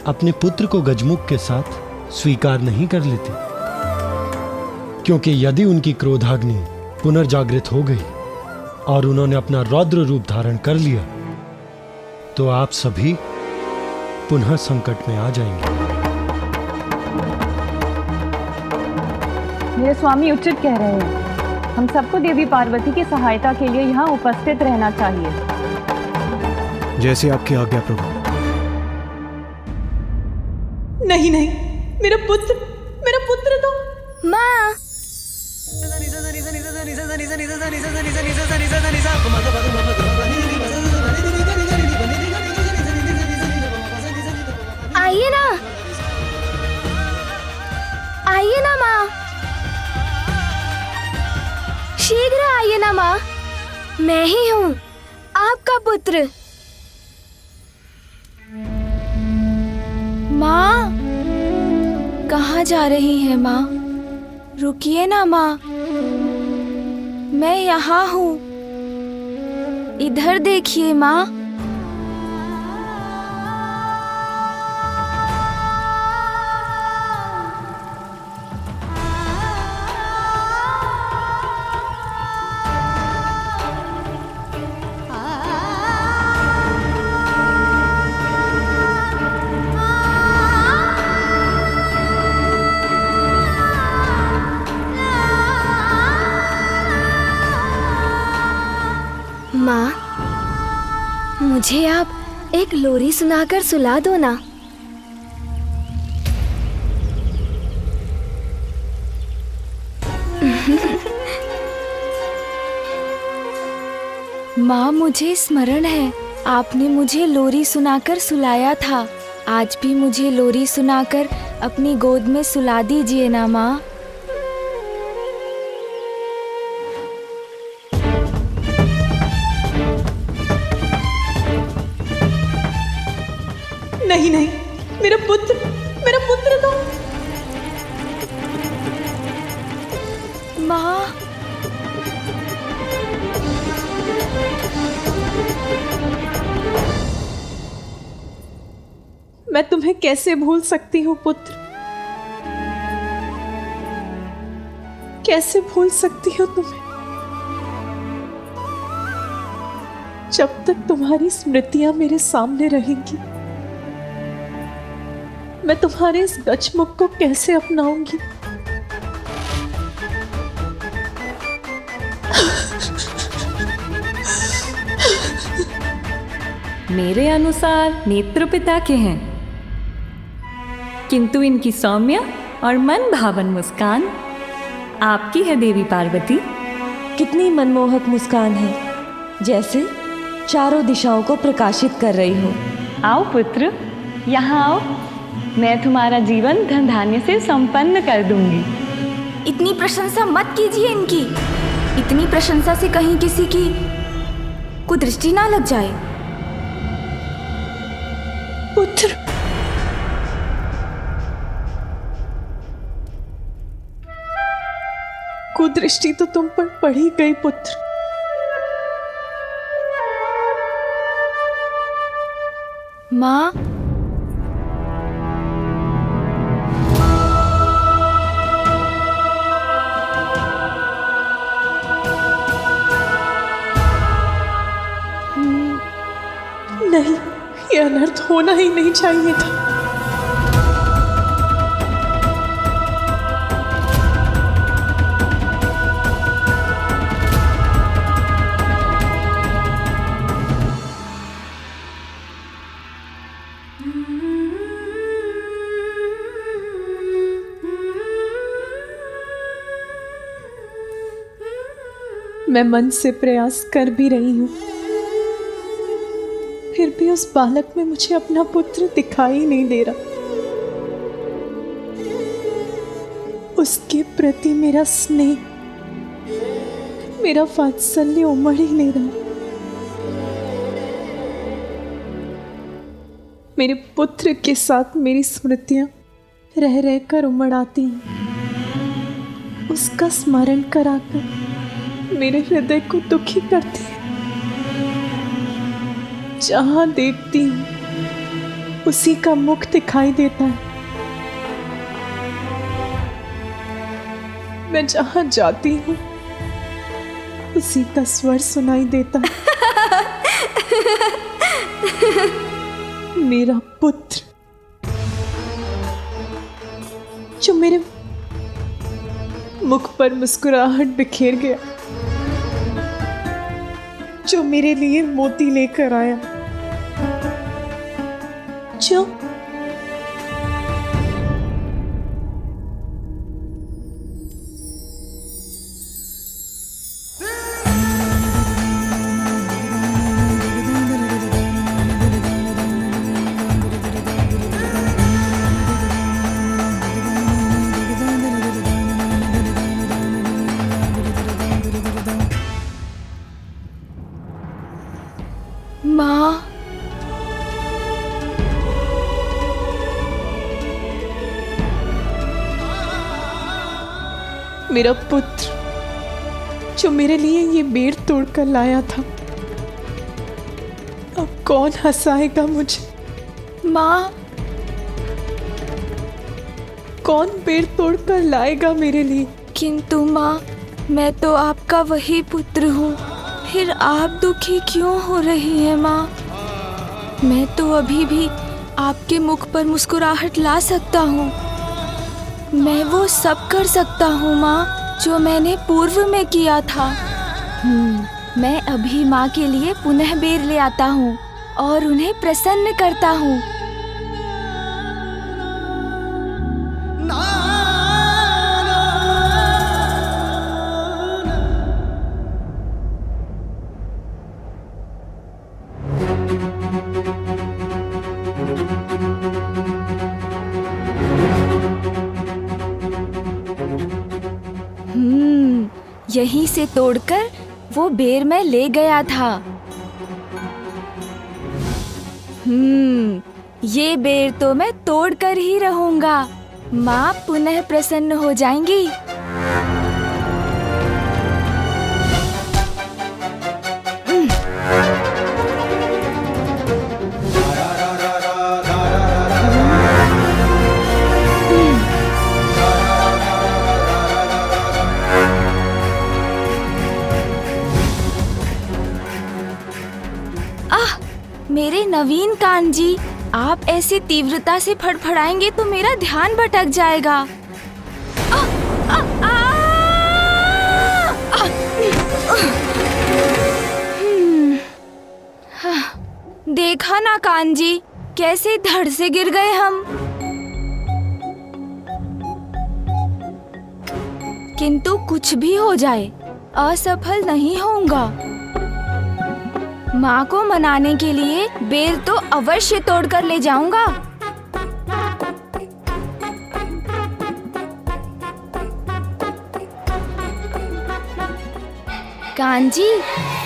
अपने पुत्र को गजमुख के साथ स्वीकार नहीं कर लेती। क्योंकि यदि उनकी क्रोधाग्नि पुनर्जागृत हो गई और उन्होंने अपना रौद्र रूप धारण कर लिया तो आप सभी पुनः संकट में आ जाएंगे। मेरे स्वामी उचित कह रहे हैं। हम सबको देवी पार्वती की सहायता के लिए यहाँ उपस्थित रहना चाहिए। जैसी आपकी आज्ञा प्रभु। नहीं नहीं, मेरा पुत्र तो। माँ, आइए ना, आइए ना माँ, शीघ्र आइए ना माँ। मैं ही हूँ, आपका पुत्र। माँ, कहाँ जा रही हैं माँ? रुकिए ना माँ, मैं यहाँ हूँ। इधर देखिए माँ। माँ, मुझे आप एक लोरी सुनाकर सुला दो ना। माँ, मुझे स्मरण है, आपने मुझे लोरी सुनाकर सुलाया था। आज भी मुझे लोरी सुनाकर अपनी गोद में सुला दीजिए ना माँ। नहीं नहीं, मेरा पुत्र तो। माँ, मैं तुम्हें कैसे भूल सकती हूँ पुत्र? कैसे भूल सकती हूँ तुम्हें? जब तक तुम्हारी स्मृतियां मेरे सामने रहेंगी, मैं तुम्हारे इस गजमुख को कैसे अपनाऊंगी? मेरे अनुसार नेत्र पिता के हैं, किंतु इनकी सौम्य और मन भावन मुस्कान आपकी है देवी पार्वती। कितनी मनमोहक मुस्कान है, जैसे चारों दिशाओं को प्रकाशित कर रही हो। आओ पुत्र, यहाँ आओ। मैं तुम्हारा जीवन धन धान्य से संपन्न कर दूंगी। इतनी प्रशंसा मत कीजिए इनकी। इतनी प्रशंसा से कहीं किसी की कुदृष्टि ना लग जाए। पुत्र, कुदृष्टि तो तुम पर पड़ी गई पुत्र। माँ, नहीं, ये अनर्थ होना ही नहीं चाहिए था। मैं मन से प्रयास कर भी रही हूं, फिर भी उस बालक में मुझे अपना पुत्र दिखाई नहीं दे रहा। उसके प्रति मेरा स्नेह, मेरा वात्सल्य उमड़ ही नहीं रहा। मेरे पुत्र के साथ मेरी स्मृतियां रह रहकर उमड़ आती हैं। उसका स्मरण कराकर मेरे हृदय को दुखी करती है। जहां देखती हूं उसी का मुख दिखाई देता है। मैं जहां जाती हूं उसी का स्वर सुनाई देता है। मेरा पुत्र जो मेरे मुख पर मुस्कुराहट बिखेर गया, जो मेरे लिए मोती लेकर आया, जो माँ, मेरा पुत्र जो मेरे लिए ये बेर तोड़कर लाया था, अब कौन हंसाएगा मुझे? माँ, कौन बेर तोड़कर लाएगा मेरे लिए? किंतु माँ, मैं तो आपका वही पुत्र हूँ, फिर आप दुखी क्यों हो रही हैं माँ? मैं तो अभी भी आपके मुख पर मुस्कुराहट ला सकता हूँ। मैं वो सब कर सकता हूँ माँ जो मैंने पूर्व में किया था। मैं अभी माँ के लिए पुनः बेर ले आता हूँ और उन्हें प्रसन्न करता हूँ। यहीं से तोड़कर वो बेर मैं ले गया था। ये बेर तो मैं तोड़कर ही रहूंगा। माँ पुनः प्रसन्न हो जाएंगी। मेरे नवीन कान जी, आप ऐसी तीव्रता से फड़फड़ाएंगे तो मेरा ध्यान भटक जाएगा। देखा ना कान जी, कैसे धड़ से गिर गए हम। किंतु कुछ भी हो जाए, असफल नहीं होऊंगा। माँ को मनाने के लिए बेर तो अवश्य तोड़कर ले जाऊंगा। कान जी,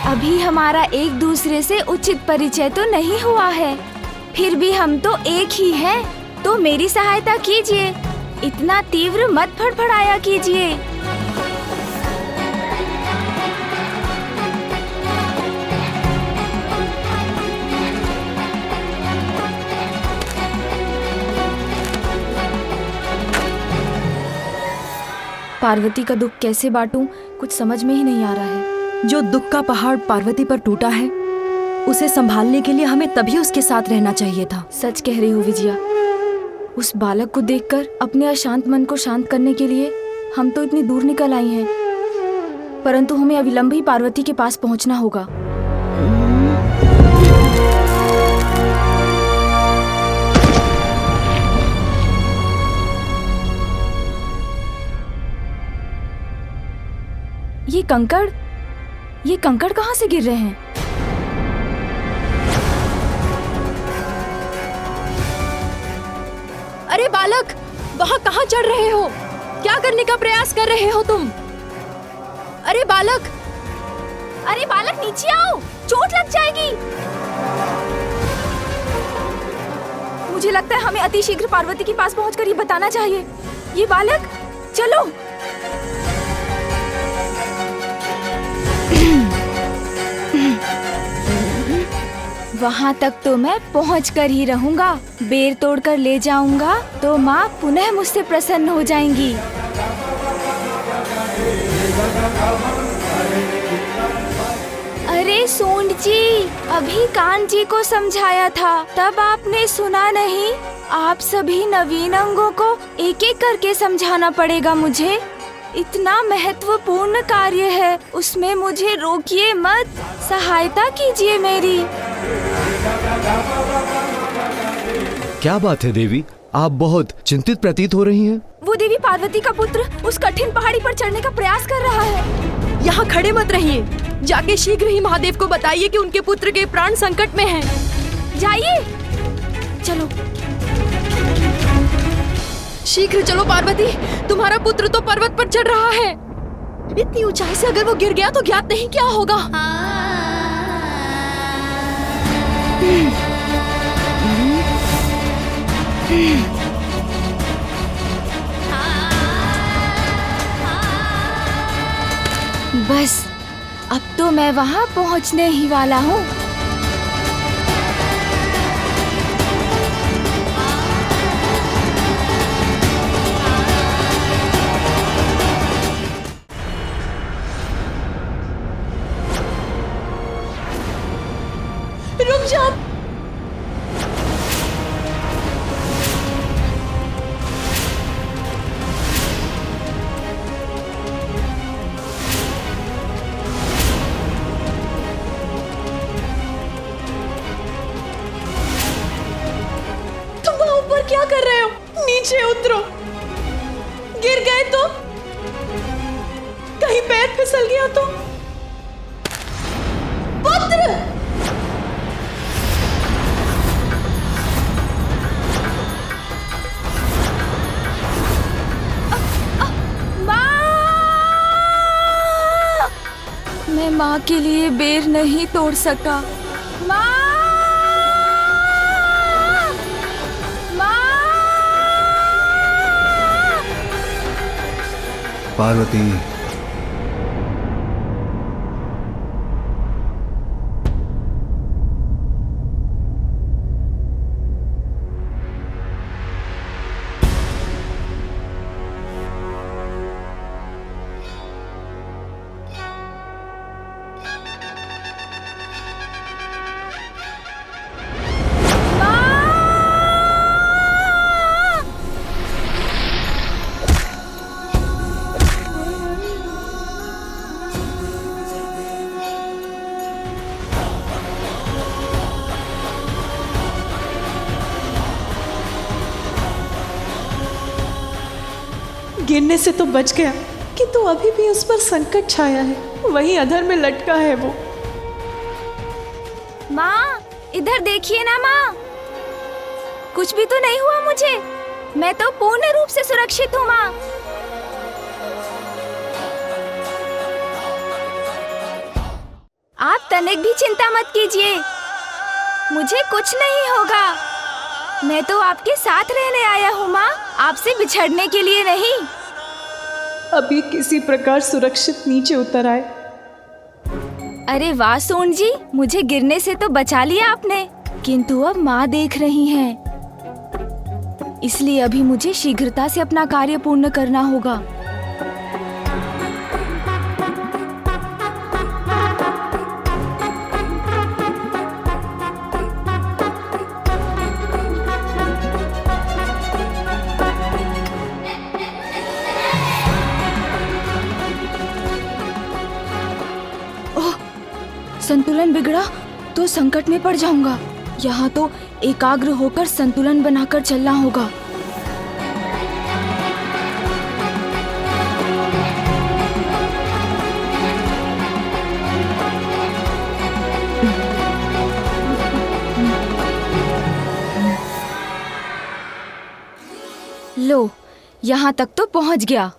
अभी हमारा एक दूसरे से उचित परिचय तो नहीं हुआ है, फिर भी हम तो एक ही हैं, तो मेरी सहायता कीजिए। इतना तीव्र मत फड़फड़ाया कीजिए। पार्वती का दुख कैसे बांटूं, कुछ समझ में ही नहीं आ रहा है। जो दुख का पहाड़ पार्वती पर टूटा है, उसे संभालने के लिए हमें तभी उसके साथ रहना चाहिए था। सच कह रही हो विजया। उस बालक को देखकर अपने अशांत मन को शांत करने के लिए हम तो इतनी दूर निकल आई हैं, परंतु हमें अविलंब ही पार्वती के पास पहुंचना होगा। ये कंकड़ कहाँ से गिर रहे हैं? अरे बालक, वहाँ कहाँ चढ़ रहे हो? क्या करने का प्रयास कर रहे हो तुम? अरे बालक नीचे आओ, चोट लग जाएगी। मुझे लगता है हमें अतिशीघ्र पार्वती के पास पहुंचकर ये बताना चाहिए। ये बालक, चलो। वहाँ तक तो मैं पहुँच कर ही रहूँगा। बेर तोड़कर ले जाऊँगा तो माँ पुनः मुझसे प्रसन्न हो जाएंगी। अरे सूंड जी, अभी कान जी को समझाया था, तब आपने सुना नहीं। आप सभी नवीन अंगों को एक एक करके समझाना पड़ेगा मुझे। इतना महत्वपूर्ण कार्य है, उसमें मुझे रोकिए मत, सहायता कीजिए मेरी। क्या बात है देवी, आप बहुत चिंतित प्रतीत हो रही हैं। वो देवी पार्वती का पुत्र उस कठिन पहाड़ी पर चढ़ने का प्रयास कर रहा है। यहाँ खड़े मत रहिए, जाके शीघ्र ही महादेव को बताइए कि उनके पुत्र के प्राण संकट में हैं। जाइए, चलो शीघ्र चलो पार्वती, तुम्हारा पुत्र तो पर्वत पर चढ़ रहा है। इतनी ऊंचाई से अगर वो गिर गया तो ज्ञात नहीं क्या होगा। बस अब तो मैं वहाँ पहुँचने ही वाला हूँ। रुक जा। तुम वहां ऊपर क्या कर रहे हो? नीचे उतरो। गिर गए तो? कहीं पैर फिसल गया तो? पुत्र! मैं माँ के लिए बेर नहीं तोड़ सका। माँ! पार्वती, गिरने से तो बच गया, किंतु अभी भी उस पर संकट छाया है। वहीं अधर में लटका है वो। माँ, इधर देखिए ना माँ, कुछ भी तो नहीं हुआ मुझे। मैं तो पूर्ण रूप से सुरक्षित हूँ माँ। आप तनिक भी चिंता मत कीजिए, मुझे कुछ नहीं होगा। मैं तो आपके साथ रहने आया हूँ माँ, आपसे बिछड़ने के लिए नहीं। अभी किसी प्रकार सुरक्षित नीचे उतर आए। अरे वाह सोन जी, मुझे गिरने से तो बचा लिया आपने, किंतु अब माँ देख रही हैं, इसलिए अभी मुझे शीघ्रता से अपना कार्य पूर्ण करना होगा। संतुलन बिगड़ा तो संकट में पड़ जाऊंगा। यहाँ तो एकाग्र होकर संतुलन बनाकर चलना होगा। लो, यहाँ तक तो पहुँच गया।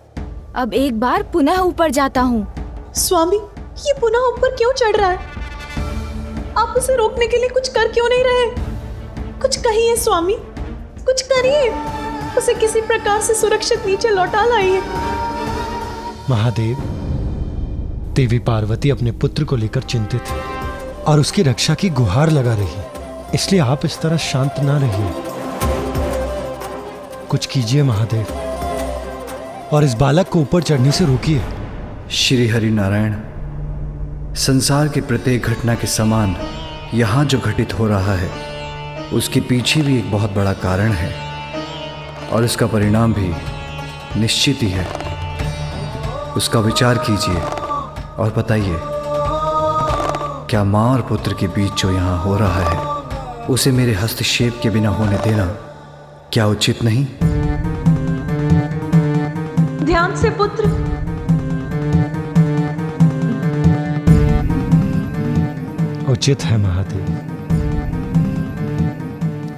अब एक बार पुनः ऊपर जाता हूँ। स्वामी, ये पुनः ऊपर क्यों चढ़ रहा है? आप उसे रोकने के लिए कुछ कर क्यों नहीं रहे? कुछ कहिए स्वामी, कुछ करिए। उसे किसी प्रकार से सुरक्षित नीचे लौटा लाइए। महादेव, देवी पार्वती अपने पुत्र को लेकर चिंतित है और उसकी रक्षा की गुहार लगा रही है, इसलिए आप इस तरह शांत ना रहिए। कुछ कीजिए महादेव और इस बालक को ऊपर चढ़ने से रोकिए। श्री हरि नारायण, संसार की प्रत्येक घटना के समान यहाँ जो घटित हो रहा है उसके पीछे भी एक बहुत बड़ा कारण है और उसका परिणाम भी निश्चित ही है। उसका विचार कीजिए और बताइए, क्या माँ और पुत्र के बीच जो यहाँ हो रहा है उसे मेरे हस्तक्षेप के बिना होने देना क्या उचित नहीं? ध्यान से पुत्र। उचित है महादेव,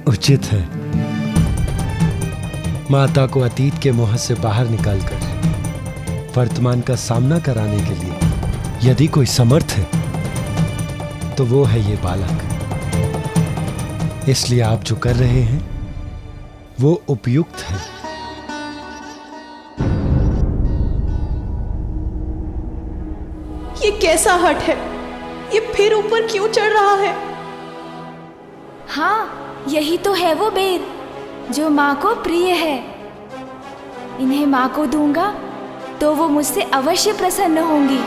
उचित है। माता को अतीत के मोह से बाहर निकालकर वर्तमान का सामना कराने के लिए यदि कोई समर्थ है तो वो है ये बालक। इसलिए आप जो कर रहे हैं वो उपयुक्त है। ये कैसा हठ है? ये फिर ऊपर क्यों चढ़ रहा है? हाँ, यही तो है वो बेर जो माँ को प्रिय है। इन्हें माँ को दूंगा तो वो मुझसे अवश्य प्रसन्न होंगी।